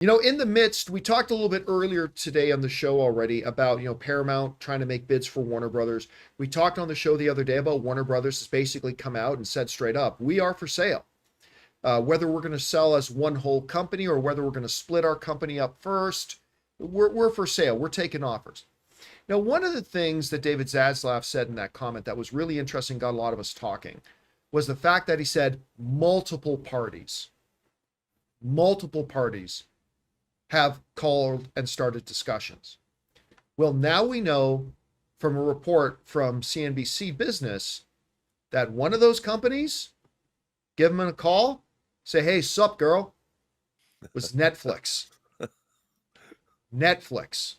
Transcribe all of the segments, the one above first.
In the midst, we talked a little bit earlier today on the show already about, Paramount trying to make bids for Warner Brothers. We talked on the show the other day about Warner Brothers has basically come out and said straight up, we are for sale. Whether we're going to sell as one whole company or whether we're going to split our company up first, we're for sale. We're taking offers. Now, one of the things that David Zaslav said in that comment that was really interesting, got a lot of us talking, was the fact that he said multiple parties have called and started discussions. Well, now we know from a report from CNBC Business that one of those companies, give them a call, say, hey, sup, girl, was Netflix. Netflix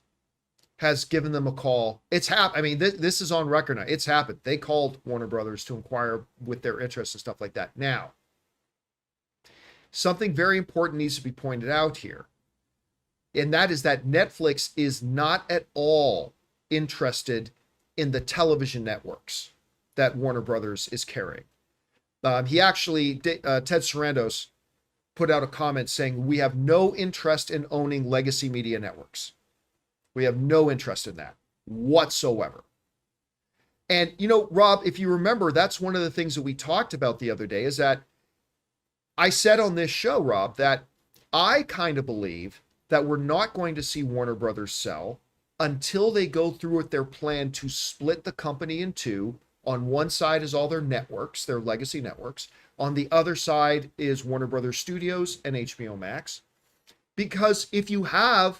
has given them a call. It's happened. I mean, this is on record now. It's happened. They called Warner Brothers to inquire with their interests and stuff like that. Now, something very important needs to be pointed out here. And that is that Netflix is not at all interested in the television networks that Warner Brothers is carrying. He actually, Ted Sarandos, put out a comment saying, we have no interest in owning legacy media networks. We have no interest in that whatsoever. And, Rob, if you remember, that's one of the things that we talked about the other day is that I said on this show, Rob, that I kind of believe that we're not going to see Warner Brothers sell until they go through with their plan to split the company in two. On one side is all their networks, their legacy networks. On the other side is Warner Brothers Studios and HBO Max. Because if you have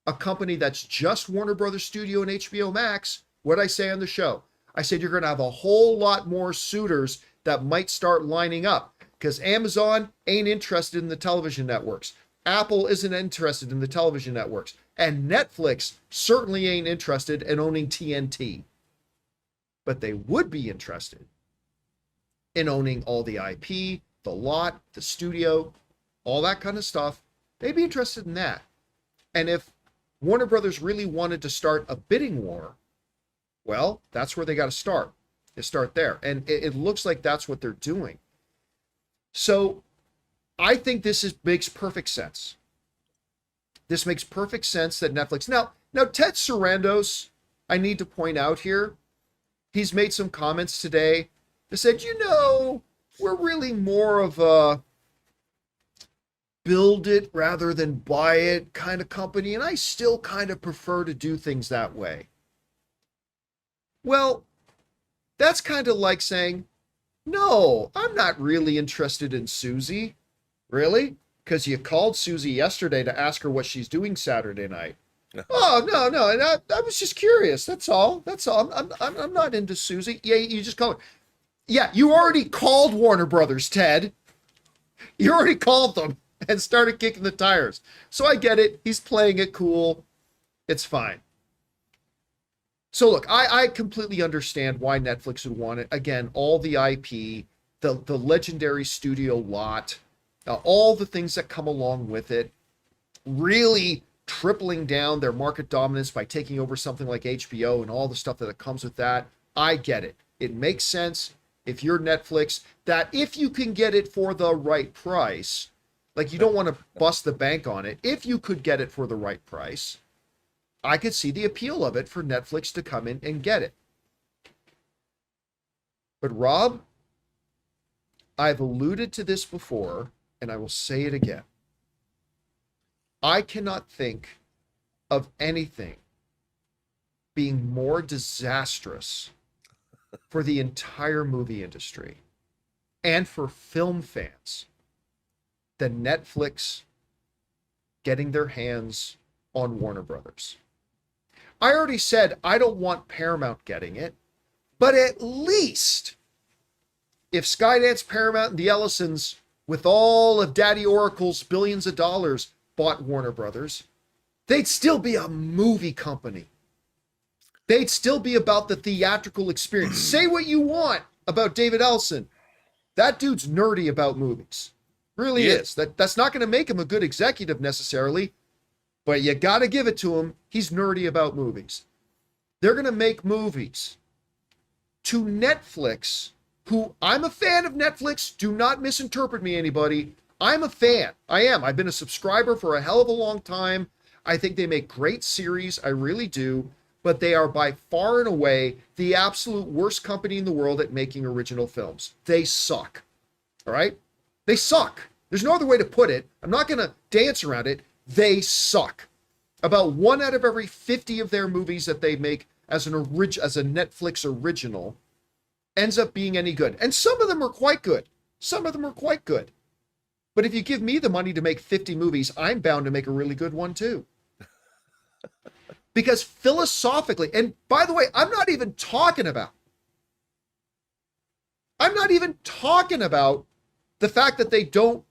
a company that's just Warner Brothers Studio and HBO Max, what I say on the show, I said you're going to have a whole lot more suitors that might start lining up because Amazon ain't interested in the television networks. Apple isn't interested in the television networks. And Netflix certainly ain't interested in owning TNT. But they would be interested in owning all the IP, the lot, the studio, all that kind of stuff. They'd be interested in that. And if Warner Brothers really wanted to start a bidding war, well, that's where they got to start. They start there. And it looks like that's what they're doing. So I think makes perfect sense. This makes perfect sense that Netflix. Now Ted Sarandos, I need to point out here, he's made some comments today that said, we're really more of a build it rather than buy it kind of company, and I still kind of prefer to do things that way. Well, that's kind of like saying, no, I'm not really interested in Susie. Really? Because you called Susie yesterday to ask her what she's doing Saturday night. Oh, no. And I was just curious. That's all. I'm not into Susie. Yeah, you just called her. Yeah, you already called Warner Brothers, Ted. You already called them and started kicking the tires. So I get it. He's playing it cool. It's fine. So look, I completely understand why Netflix would want it. Again, all the IP, the legendary studio lot, all the things that come along with it, really tripling down their market dominance by taking over something like HBO and all the stuff that comes with that. I get it. It makes sense if you're Netflix that if you can get it for the right price, like you don't want to bust the bank on it, if you could get it for the right price, I could see the appeal of it for Netflix to come in and get it. But Rob, I've alluded to this before, and I will say it again. I cannot think of anything being more disastrous for the entire movie industry and for film fans than Netflix getting their hands on Warner Brothers. I already said I don't want Paramount getting it, but at least if Skydance, Paramount, and the Ellisons, with all of Daddy Oracle's billions of dollars, bought Warner Brothers, they'd still be a movie company. They'd still be about the theatrical experience. Say what you want about David Ellison. That dude's nerdy about movies. Really is. That's not going to make him a good executive necessarily, but you got to give it to him. He's nerdy about movies. They're going to make movies. To Netflix, who I'm a fan of Netflix, do not misinterpret me, anybody. I'm a fan. I am. I've been a subscriber for a hell of a long time. I think they make great series. I really do. But they are by far and away the absolute worst company in the world at making original films. They suck. All right? They suck. There's no other way to put it. I'm not going to dance around it. They suck. About 1 out of every 50 of their movies that they make as a Netflix original ends up being any good. And some of them are quite good. Some of them are quite good. But if you give me the money to make 50 movies, I'm bound to make a really good one too. Because philosophically, and by the way, I'm not even talking about the fact that they don't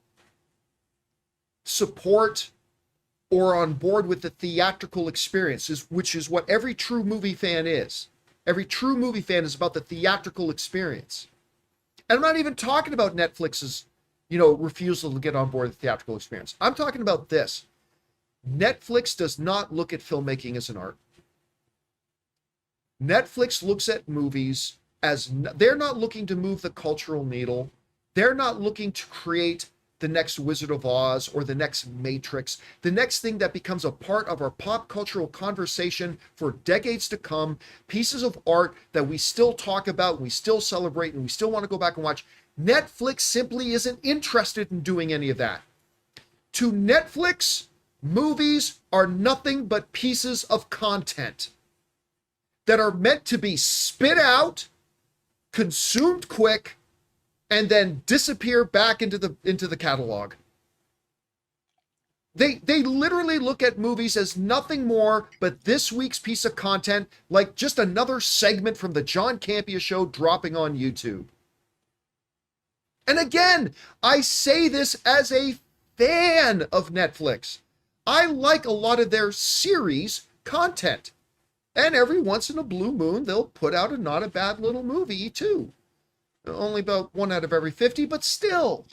support or on board with the theatrical experience, which is what every true movie fan is. Every true movie fan is about the theatrical experience. And I'm not even talking about Netflix's, refusal to get on board the theatrical experience. I'm talking about this. Netflix does not look at filmmaking as an art. Netflix looks at movies as, they're not looking to move the cultural needle. They're not looking to create the next Wizard of Oz or the next Matrix, the next thing that becomes a part of our pop cultural conversation for decades to come, pieces of art that we still talk about, we still celebrate, and we still want to go back and watch. Netflix simply isn't interested in doing any of that. To Netflix, movies are nothing but pieces of content that are meant to be spit out, consumed quick, and then disappear back into the catalog. They literally look at movies as nothing more but this week's piece of content, like just another segment from the John Campea Show dropping on YouTube. And again, I say this as a fan of Netflix. I like a lot of their series content. And every once in a blue moon, they'll put out a not a bad little movie too. Only about 1 out of every 50, but still.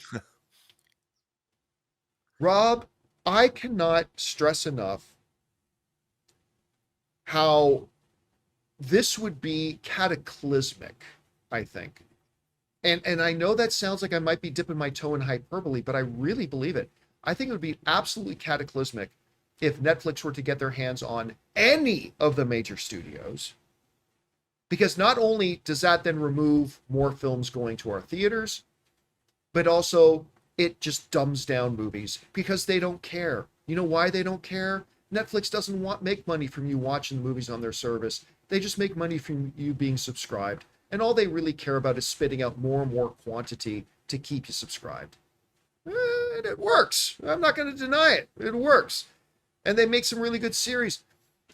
Rob, I cannot stress enough how this would be cataclysmic, I think. And I know that sounds like I might be dipping my toe in hyperbole, but I really believe it. I think it would be absolutely cataclysmic if Netflix were to get their hands on any of the major studios. Because not only does that then remove more films going to our theaters, but also it just dumbs down movies because they don't care. You know why they don't care? Netflix doesn't make money from you watching the movies on their service. They just make money from you being subscribed. And all they really care about is spitting out more and more quantity to keep you subscribed. And it works. I'm not going to deny it. It works. And they make some really good series.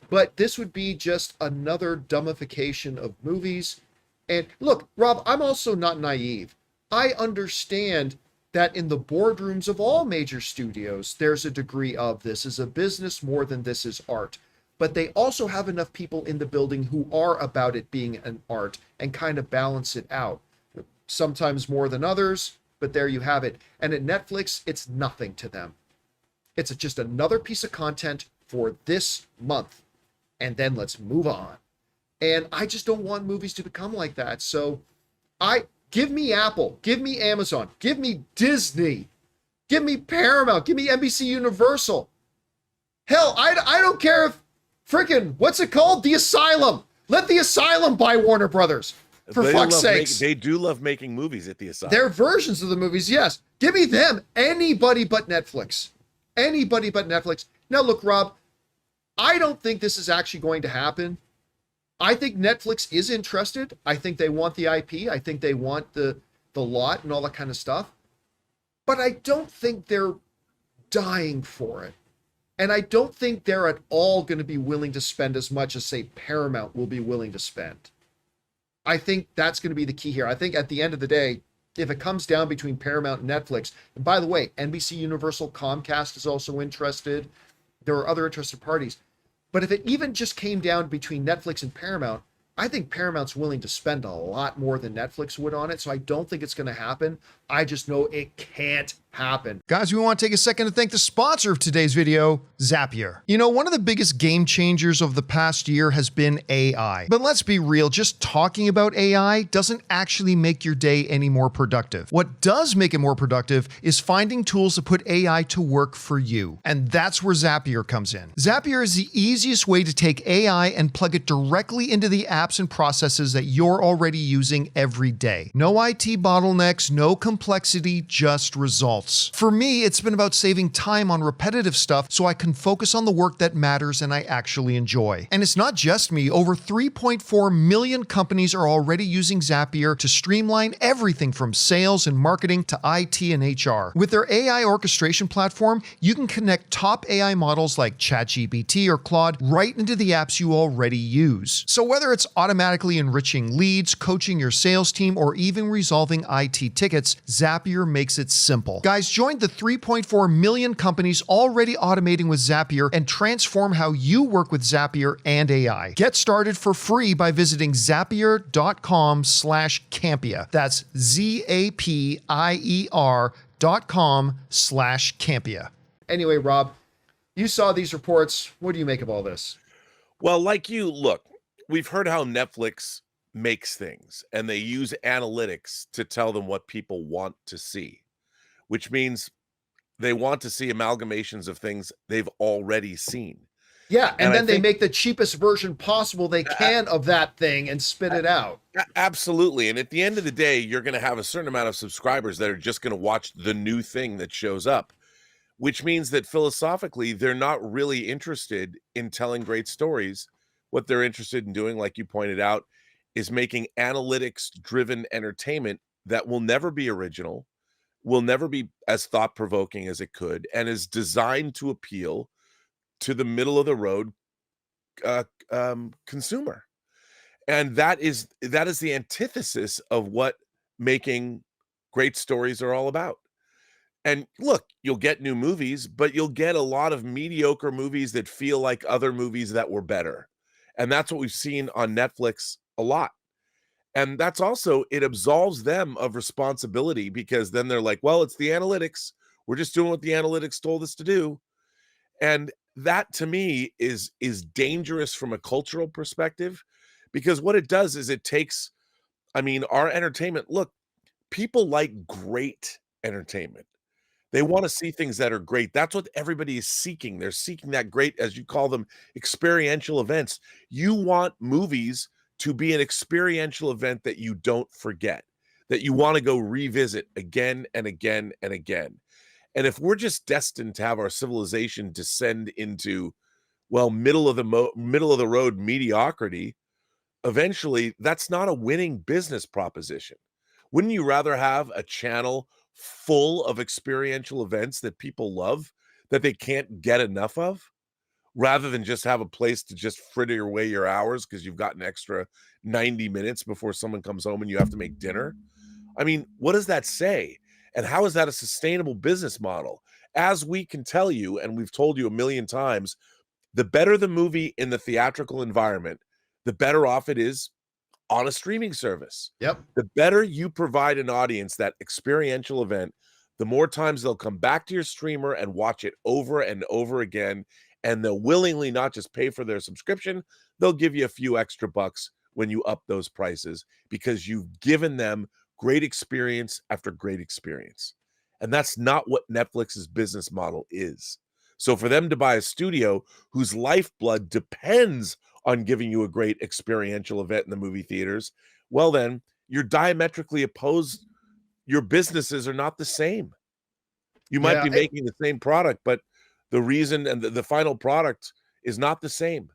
But this would be just another dumbification of movies. And look, Rob, I'm also not naive. I understand that in the boardrooms of all major studios, there's a degree of this is a business more than this is art. But they also have enough people in the building who are about it being an art and kind of balance it out. Sometimes more than others, but there you have it. And at Netflix, it's nothing to them. It's just another piece of content for this month. And then let's move on. And I just don't want movies to become like that. So give me Apple, give me Amazon, give me Disney, give me Paramount, give me NBC Universal. Hell, I don't care if freaking, what's it called? The Asylum. Let the Asylum buy Warner Brothers. For fuck's sakes. They do love making movies at the Asylum. Their versions of the movies, yes. Give me them. Anybody but Netflix. Anybody but Netflix. Now look, Rob, I don't think this is actually going to happen. I think Netflix is interested. I think they want the IP. I think they want the lot and all that kind of stuff. But I don't think they're dying for it. And I don't think they're at all going to be willing to spend as much as, say, Paramount will be willing to spend. I think that's going to be the key here. I think at the end of the day, if it comes down between Paramount and Netflix, and by the way, NBC Universal, Comcast is also interested. There are other interested parties. But if it even just came down between Netflix and Paramount, I think Paramount's willing to spend a lot more than Netflix would on it. So I don't think it's going to happen. I just know it can't happen. Guys, we want to take a second to thank the sponsor of today's video, Zapier. You know, one of the biggest game changers of the past year has been AI. But let's be real, just talking about AI doesn't actually make your day any more productive. What does make it more productive is finding tools to put AI to work for you. And that's where Zapier comes in. Zapier is the easiest way to take AI and plug it directly into the apps and processes that you're already using every day. No IT bottlenecks, no complexity, just results. For me, it's been about saving time on repetitive stuff so I can focus on the work that matters and I actually enjoy. And it's not just me. Over 3.4 million companies are already using Zapier to streamline everything from sales and marketing to IT and HR. With their AI orchestration platform, you can connect top AI models like ChatGPT or Claude right into the apps you already use. So whether it's automatically enriching leads, coaching your sales team, or even resolving IT tickets, Zapier makes it simple. Guys, join the 3.4 million companies already automating with Zapier and transform how you work with Zapier and AI. Get started for free by visiting zapier.com/Campea. That's ZAPIER.com/Campea. Anyway, Rob, you saw these reports. What do you make of all this? Well, like you, look, we've heard how Netflix makes things and they use analytics to tell them what people want to see, which means they want to see amalgamations of things they've already seen. Yeah, and then they think, make the cheapest version possible they can of that thing and spit it out. Absolutely. And at the end of the day, you're going to have a certain amount of subscribers that are just going to watch the new thing that shows up, which means that philosophically, they're not really interested in telling great stories. What they're interested in doing, like you pointed out, is making analytics-driven entertainment that will never be original, will never be as thought-provoking as it could, and is designed to appeal to the middle-of-the-road consumer. And that is the antithesis of what making great stories are all about. And look, you'll get new movies, but you'll get a lot of mediocre movies that feel like other movies that were better. And that's what we've seen on Netflix a lot. And that's also, it absolves them of responsibility because then they're like, well, it's the analytics. We're just doing what the analytics told us to do. And that to me is dangerous from a cultural perspective, because what it does is it takes, I mean, our entertainment, look, people like great entertainment. They want to see things that are great. That's what everybody is seeking. They're seeking that great, as you call them, experiential events. You want movies to be an experiential event that you don't forget, that you want to go revisit again and again and again. And if we're just destined to have our civilization descend into, well, middle of the road mediocrity, eventually that's not a winning business proposition. Wouldn't you rather have a channel full of experiential events that people love, that they can't get enough of, rather than just have a place to just fritter away your hours because you've got an extra 90 minutes before someone comes home and you have to make dinner? I mean, what does that say? And how is that a sustainable business model? As we can tell you, and we've told you a million times, the better the movie in the theatrical environment, the better off it is on a streaming service. Yep. The better you provide an audience that experiential event, the more times they'll come back to your streamer and watch it over and over again. And they'll willingly not just pay for their subscription, they'll give you a few extra bucks when you up those prices because you've given them great experience after great experience. And that's not what Netflix's business model is. So for them to buy a studio whose lifeblood depends on giving you a great experiential event in the movie theaters, well then, you're diametrically opposed. Your businesses are not the same. You might be making the same product, but the reason and the final product is not the same.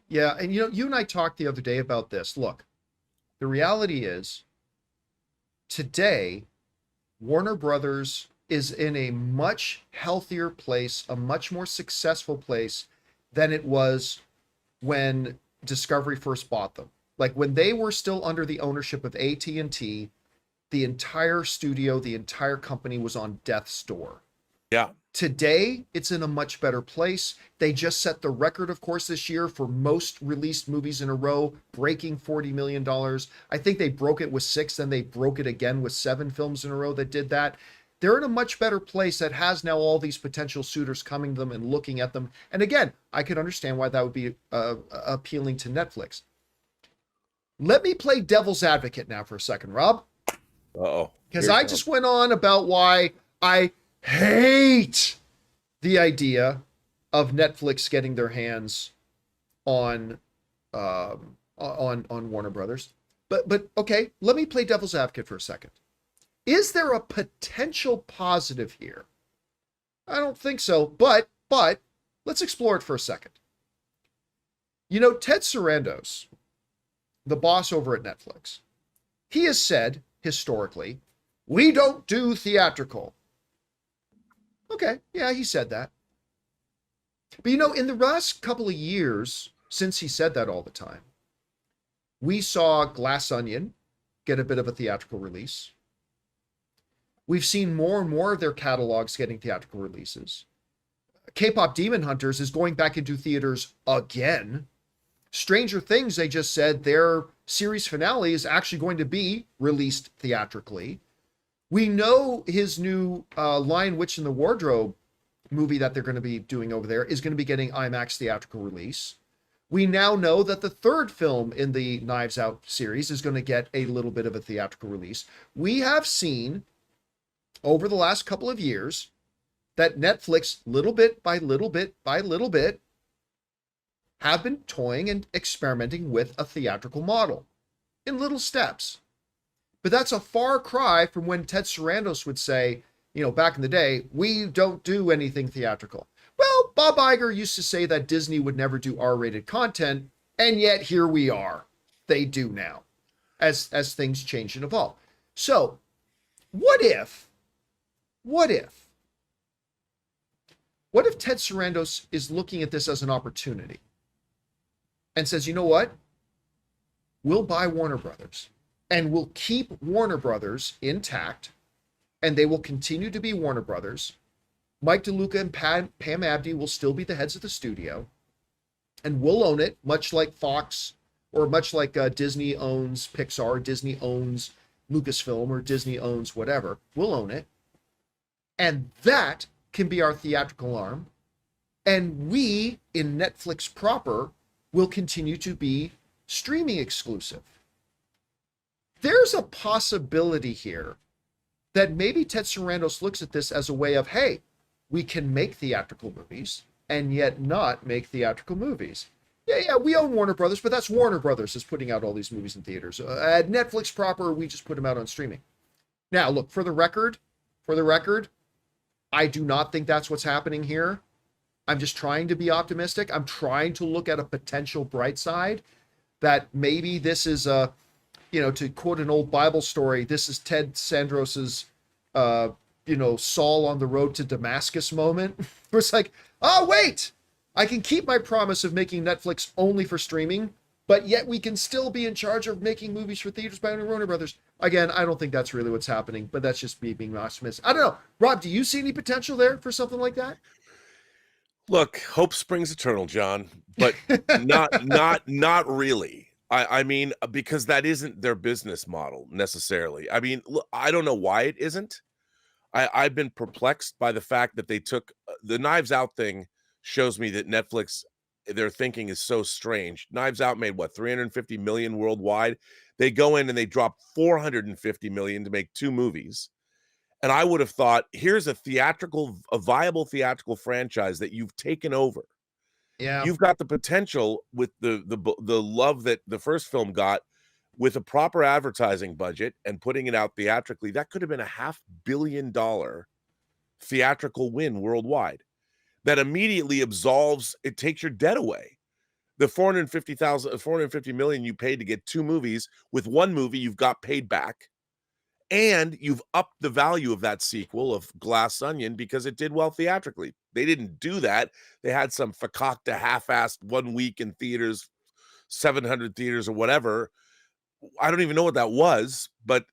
Yeah, and you know, you and I talked the other day about this. Look, the reality is today, Warner Brothers is in a much healthier place, a much more successful place than it was when Discovery first bought them. Like when they were still under the ownership of AT&T, the entire studio, the entire company was on death's door. Yeah. Today, it's in a much better place. They just set the record, of course, this year for most released movies in a row, breaking $40 million. I think they broke it with 6, then they broke it again with 7 films in a row that did that. They're in a much better place that has now all these potential suitors coming to them and looking at them. And again, I could understand why that would be appealing to Netflix. Let me play devil's advocate now for a second, Rob. Uh-oh. Because I just went on about why I hate the idea of Netflix getting their hands on Warner Brothers. But okay, let me play devil's advocate for a second. Is there a potential positive here? I don't think so, but let's explore it for a second. You know, Ted Sarandos, the boss over at Netflix, he has said historically, we don't do theatrical. Okay, yeah, he said that. But you know, in the last couple of years, since he said that all the time, we saw Glass Onion get a bit of a theatrical release. We've seen more and more of their catalogs getting theatrical releases. K-pop Demon Hunters is going back into theaters again. Stranger Things, they just said their series finale is actually going to be released theatrically. We know his new Lion, Witch, and the Wardrobe movie that they're going to be doing over there is going to be getting IMAX theatrical release. We now know that the third film in the Knives Out series is going to get a little bit of a theatrical release. We have seen over the last couple of years that Netflix, little bit by little bit by little bit, have been toying and experimenting with a theatrical model in little steps. But that's a far cry from when Ted Sarandos would say, you know, back in the day, we don't do anything theatrical. Well, Bob Iger used to say that Disney would never do R-rated content, and yet here we are. They do now, as things change and evolve. So, what if Ted Sarandos is looking at this as an opportunity and says, you know what? We'll buy Warner Brothers and we'll keep Warner Brothers intact, and they will continue to be Warner Brothers. Mike DeLuca and Pam Abdi will still be the heads of the studio, and we'll own it, much like Fox, or much like Disney owns Pixar, Disney owns Lucasfilm, or Disney owns whatever. We'll own it. And that can be our theatrical arm. And we, in Netflix proper, will continue to be streaming exclusive. There's a possibility here that maybe Ted Sarandos looks at this as a way of, hey, we can make theatrical movies and yet not make theatrical movies. Yeah, we own Warner Brothers, but that's Warner Brothers is putting out all these movies in theaters. At Netflix proper, we just put them out on streaming. Now, look, for the record, I do not think that's what's happening here. I'm just trying to be optimistic. I'm trying to look at a potential bright side that maybe this is a, you know, to quote an old Bible story, this is Ted Sandros's, Saul on the road to Damascus moment. Where it's like, oh, wait, I can keep my promise of making Netflix only for streaming, but yet we can still be in charge of making movies for theaters by Warner Brothers. Again, I don't think that's really what's happening, but that's just me being optimistic. I don't know. Rob, do you see any potential there for something like that? Look, hope springs eternal, John, but not really. I mean, because that isn't their business model necessarily. I mean, look, I don't know why it isn't. I've been perplexed by the fact that they took the Knives Out thing. Shows me that Netflix, their thinking is so strange. Knives Out made what, 350 million worldwide. They go in and they drop 450 million to make 2 movies. And I would have thought, here's a viable theatrical franchise that you've taken over. Yeah. You've got the potential with the love that the first film got, with a proper advertising budget and putting it out theatrically. That could have been a $500 million theatrical win worldwide. That immediately absolves, it takes your debt away. The 450 million you paid to get 2 movies, with 1 movie you've got paid back, and you've upped the value of that sequel of Glass Onion because it did well theatrically. They didn't do that. They had some fakakta half-assed 1 week in theaters, 700 theaters or whatever. I don't even know what that was, but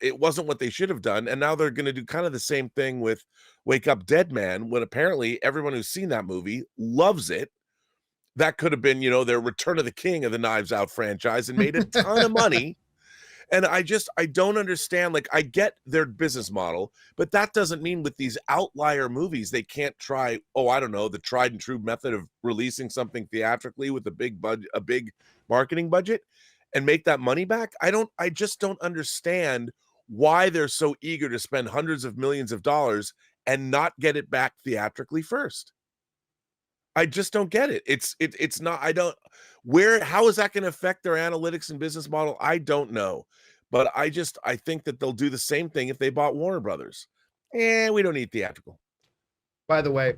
it wasn't what they should have done, and now they're going to do kind of the same thing with Wake Up Dead Man, when apparently everyone who's seen that movie loves it. That could have been, their Return of the King of the Knives Out franchise and made a ton of money. And I don't understand. Like, I get their business model, but that doesn't mean with these outlier movies they can't try, I don't know, the tried and true method of releasing something theatrically with a big marketing budget and make that money back. I just don't understand why they're so eager to spend hundreds of millions of dollars and not get it back theatrically first. I just don't get it. It's not, how is that going to affect their analytics and business model? I don't know. But I think that they'll do the same thing if they bought Warner Brothers. We don't need theatrical. By the way,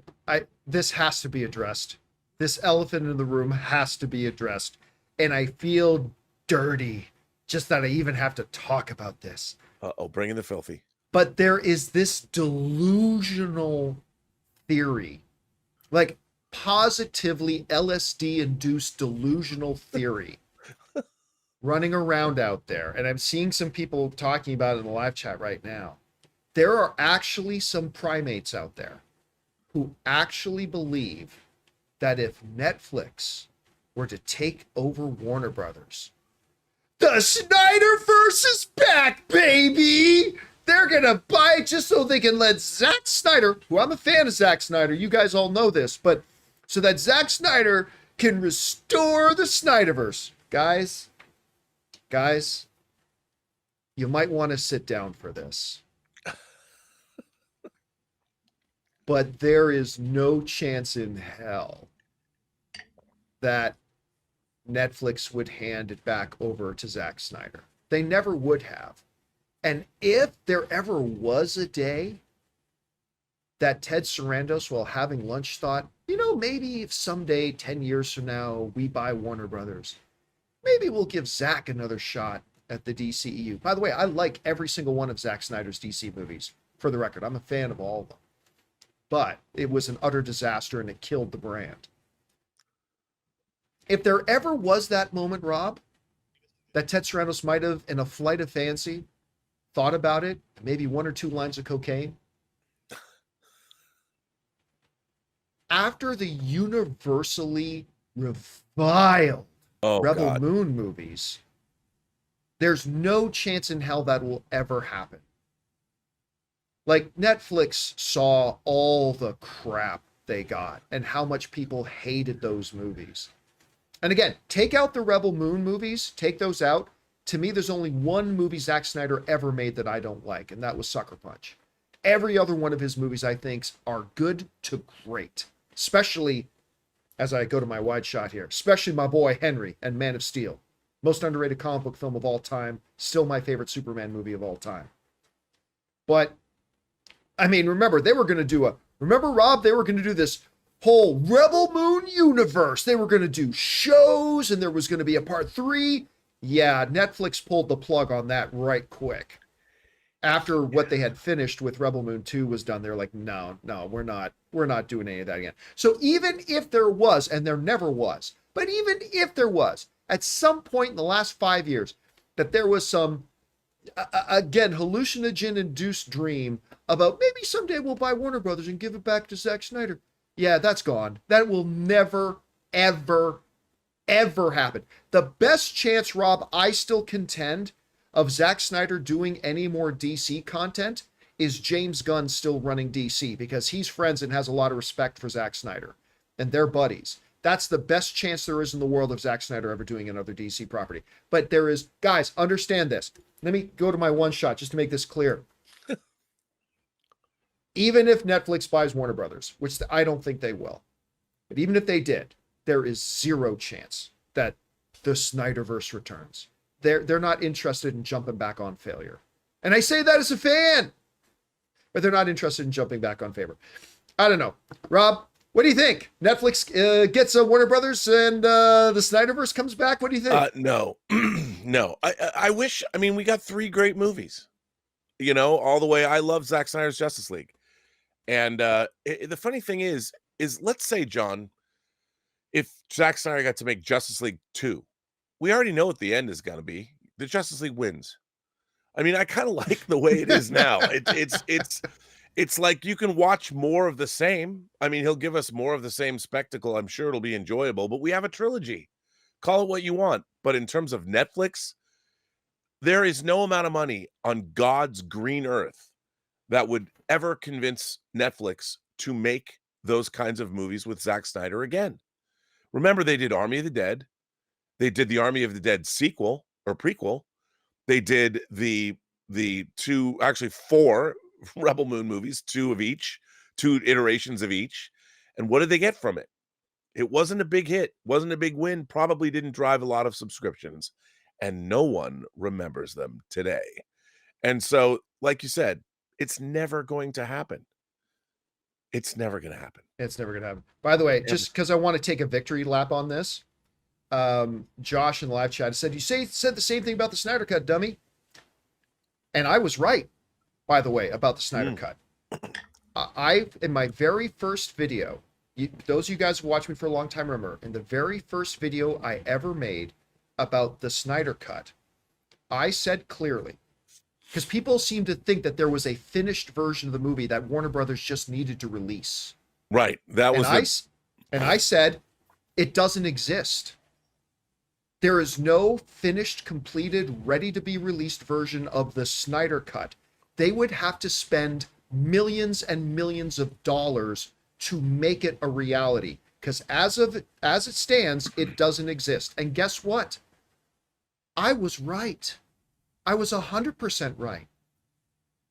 this has to be addressed. This elephant in the room has to be addressed. And I feel dirty just that I even have to talk about this. Bring in the filthy. But there is this delusional theory, like positively LSD-induced delusional theory running around out there. And I'm seeing some people talking about it in the live chat right now. There are actually some primates out there who actually believe that if Netflix were to take over Warner Brothers, the Snyderverse is back, baby! They're gonna buy it just so they can let Zack Snyder, who I'm a fan of Zack Snyder, you guys all know this, but so that Zack Snyder can restore the Snyderverse. Guys, you might want to sit down for this. But there is no chance in hell that Netflix would hand it back over to Zack Snyder. They never would have. And if there ever was a day that Ted Sarandos, while having lunch, thought, maybe if someday, 10 years from now, we buy Warner Brothers, maybe we'll give Zack another shot at the DCEU. By the way, I like every single one of Zack Snyder's DC movies. For the record, I'm a fan of all of them. But it was an utter disaster and it killed the brand. If there ever was that moment, Rob, that Ted Sarandos might have, in a flight of fancy, thought about it, maybe 1 or 2 lines of cocaine, after the universally reviled Rebel Moon movies, there's no chance in hell that will ever happen. Like, Netflix saw all the crap they got and how much people hated those movies. And again, take out the Rebel Moon movies, take those out. To me, there's only one movie Zack Snyder ever made that I don't like, and that was Sucker Punch. Every other one of his movies, I think, are good to great. Especially, as I go to my wide shot here, especially my boy Henry and Man of Steel. Most underrated comic book film of all time. Still my favorite Superman movie of all time. But, I mean, remember, they were going to do Rob, they were going to do this whole Rebel Moon universe. They were going to do shows, and there was going to be a part 3. Yeah, Netflix pulled the plug on that right quick. After what they had finished with Rebel Moon 2 was done, they're like, no, we're not doing any of that again. So even if there was, and there never was, but even if there was, at some point in the last 5 years, that there was some, again, hallucinogen-induced dream about maybe someday we'll buy Warner Brothers and give it back to Zack Snyder. Yeah, that's gone. That will never, ever, ever happen. The best chance, Rob, I still contend, of Zack Snyder doing any more DC content is James Gunn still running DC, because he's friends and has a lot of respect for Zack Snyder and they're buddies. That's the best chance there is in the world of Zack Snyder ever doing another DC property. But there is, guys, understand this. Let me go to my one shot just to make this clear. Even if Netflix buys Warner Brothers, which I don't think they will, but even if they did, there is zero chance that the Snyderverse returns. They're not interested in jumping back on failure. And I say that as a fan, but they're not interested in jumping back on favor. I don't know. Rob, what do you think? Netflix gets a Warner Brothers and the Snyderverse comes back? What do you think? No, no. I wish, we got 3 great movies, all the way. I love Zack Snyder's Justice League. And the funny thing is let's say, John, if Zack Snyder got to make Justice League 2, we already know what the end is going to be. The Justice League wins. I mean, I kind of like the way it is now. It's like you can watch more of the same. I mean, he'll give us more of the same spectacle. I'm sure it'll be enjoyable, but we have a trilogy. Call it what you want. But in terms of Netflix, there is no amount of money on God's green earth that would ever convince Netflix to make those kinds of movies with Zack Snyder again. Remember, they did Army of the Dead. They did the Army of the Dead sequel or prequel. They did the two, actually 4 Rebel Moon movies, 2 of each, 2 iterations of each. And what did they get from it? It wasn't a big hit, wasn't a big win, probably didn't drive a lot of subscriptions, and no one remembers them today. And so, like you said, it's never going to happen. It's never going to happen. It's never going to happen. By the way, just because I want to take a victory lap on this, Josh in the live chat said, said the same thing about the Snyder Cut, dummy. And I was right, by the way, about the Snyder Cut. In my very first video, those of you guys who watched me for a long time remember, in the very first video I ever made about the Snyder Cut, I said clearly, because people seem to think that there was a finished version of the movie that Warner Brothers just needed to release. Right. That was and I said, it doesn't exist. There is no finished, completed, ready to be released version of the Snyder Cut. They would have to spend millions and millions of dollars to make it a reality. Because as it stands, it doesn't exist. And guess what? I was right. I was 100% right.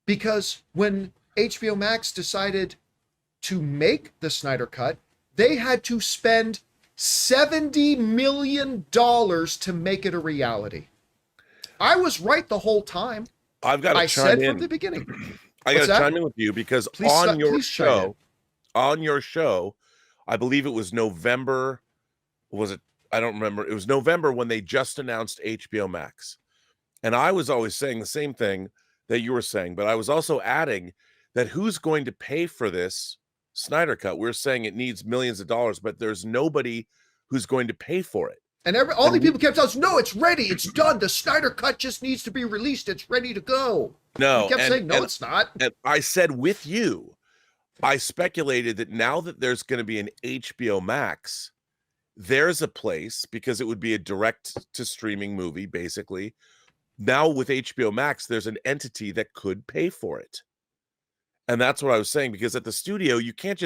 Because when HBO Max decided to make the Snyder Cut, they had to spend $70 million to make it a reality. I was right the whole time. I've got to chime in. I said from the beginning. I got to chime in with you because on your show, I believe it was November. Was it? I don't remember. It was November when they just announced HBO Max. And I was always saying the same thing that you were saying, but I was also adding that who's going to pay for this Snyder Cut? We're saying it needs millions of dollars, but there's nobody who's going to pay for it. And all the people kept telling us, no, it's ready. It's done. The Snyder Cut just needs to be released. It's ready to go. No. We kept saying, no, it's not. And I said with you, I speculated that now that there's going to be an HBO Max, there's a place, because it would be a direct to streaming movie, basically. Now with HBO Max, there's an entity that could pay for it. And that's what I was saying, because at the studio, you can't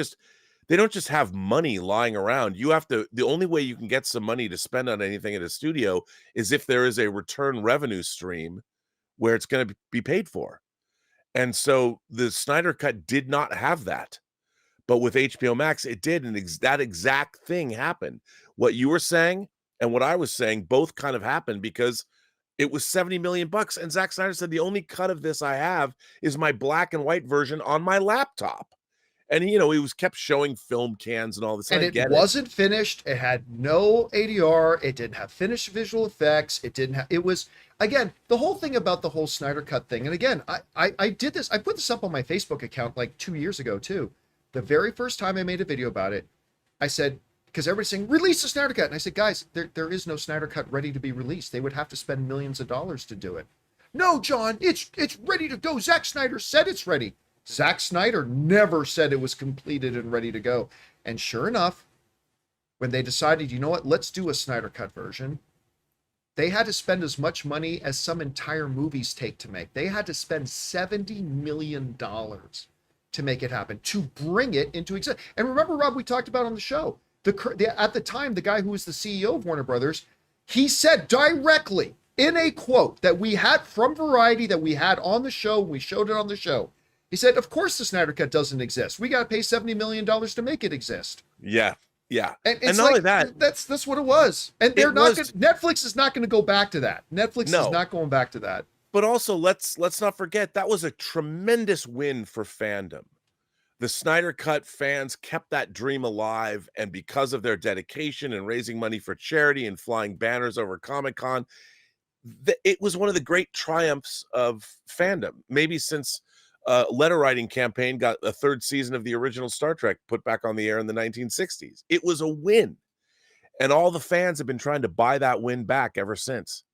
they don't just have money lying around. You have to, the only way you can get some money to spend on anything at a studio is if there is a return revenue stream where it's going to be paid for. And so the Snyder Cut did not have that. But with HBO Max, it did. And that exact thing happened. What you were saying and what I was saying both kind of happened because it was $70 million. And Zack Snyder said, the only cut of this I have is my black and white version on my laptop. And, he was kept showing film cans and all this. And it wasn't finished. It had no ADR. It didn't have finished visual effects. It was, again, the whole thing about the whole Snyder Cut thing. And again, I did this. I put this up on my Facebook account like 2 years ago, too. The very first time I made a video about it, I said, because everybody's saying, release the Snyder Cut. And I said, guys, there is no Snyder Cut ready to be released. They would have to spend millions of dollars to do it. No, John, it's ready to go. Zack Snyder said it's ready. Zack Snyder never said it was completed and ready to go. And sure enough, when they decided, you know what, let's do a Snyder Cut version, they had to spend as much money as some entire movies take to make. They had to spend $70 million to make it happen, to bring it into existence. And remember, Rob, we talked about on the show, at the time, the guy who was the CEO of Warner Brothers, he said directly in a quote that we had from Variety, that we had on the show, we showed it on the show. He said, of course the Snyder Cut doesn't exist. We got to pay $70 million to make it exist. Yeah. Yeah. And not only that, that's what it was. And Netflix is not going to go back to that. Netflix is not going back to that. But also, let's not forget, that was a tremendous win for fandom. The Snyder Cut fans kept that dream alive, and because of their dedication and raising money for charity and flying banners over Comic-Con, it was one of the great triumphs of fandom. Maybe since Letter Writing Campaign got a 3rd season of the original Star Trek put back on the air in the 1960s. It was a win. And all the fans have been trying to buy that win back ever since.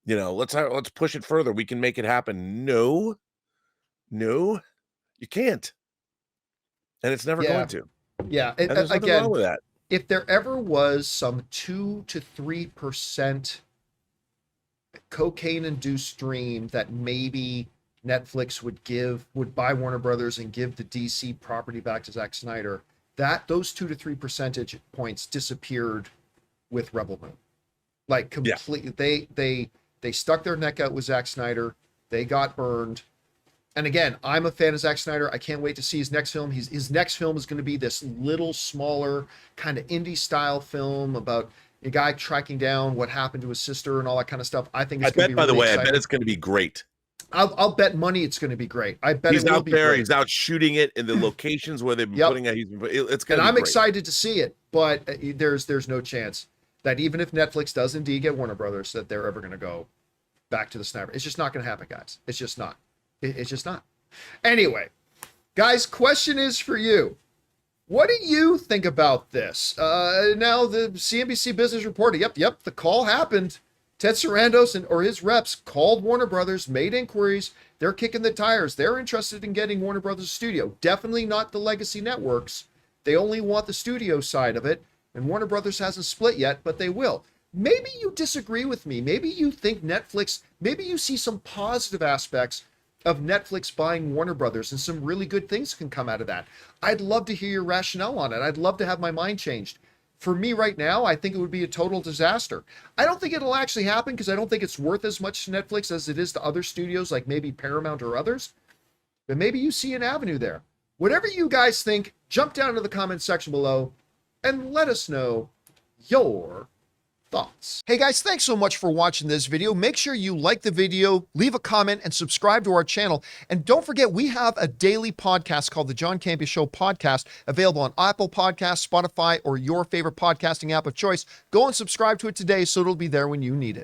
let's push it further. We can make it happen. No, you can't. And it's never going to. Yeah. And there's nothing wrong with that. If there ever was some 2 to 3% cocaine-induced stream that maybe Netflix would buy Warner Brothers and give the DC property back to Zack Snyder, those 2 to 3 percentage points disappeared with Rebel Moon. Like completely, they stuck their neck out with Zack Snyder. They got burned. And again, I'm a fan of Zack Snyder. I can't wait to see his next film. His next film is going to be this little smaller kind of indie style film about a guy tracking down what happened to his sister and all that kind of stuff. I think it's going to be by the really way, exciting. I bet it's going to be great. I'll bet money it's going to be great. I bet he's it will out be there. great. He's out shooting it in the locations where they've been putting it. It's going to be I'm great. excited to see it, but there's no chance that even if Netflix does indeed get Warner Brothers, that they're ever going to go back to the Snyder. It's just not going to happen, guys. It's just not. It's just not. Anyway, guys, question is for you. What do you think about this? Now, the CNBC Business reported, yep, the call happened. Ted Sarandos or his reps called Warner Brothers, made inquiries. They're kicking the tires. They're interested in getting Warner Brothers studio. Definitely not the legacy networks. They only want the studio side of it. And Warner Brothers hasn't split yet, but they will. Maybe you disagree with me. Maybe you think Netflix, maybe you see some positive aspects of Netflix buying Warner Brothers and some really good things can come out of that. I'd love to hear your rationale on it. I'd love to have my mind changed. For me right now, I think it would be a total disaster. I don't think it'll actually happen because I don't think it's worth as much to Netflix as it is to other studios like maybe Paramount or others. But maybe you see an avenue there. Whatever you guys think, jump down to the comment section below and let us know your thoughts. Hey guys, thanks so much for watching this video. Make sure you like the video, leave a comment, and subscribe to our channel. And don't forget, we have a daily podcast called the John Campea Show podcast, available on Apple Podcasts, Spotify, or your favorite podcasting app of choice. Go and subscribe to it today so it'll be there when you need it.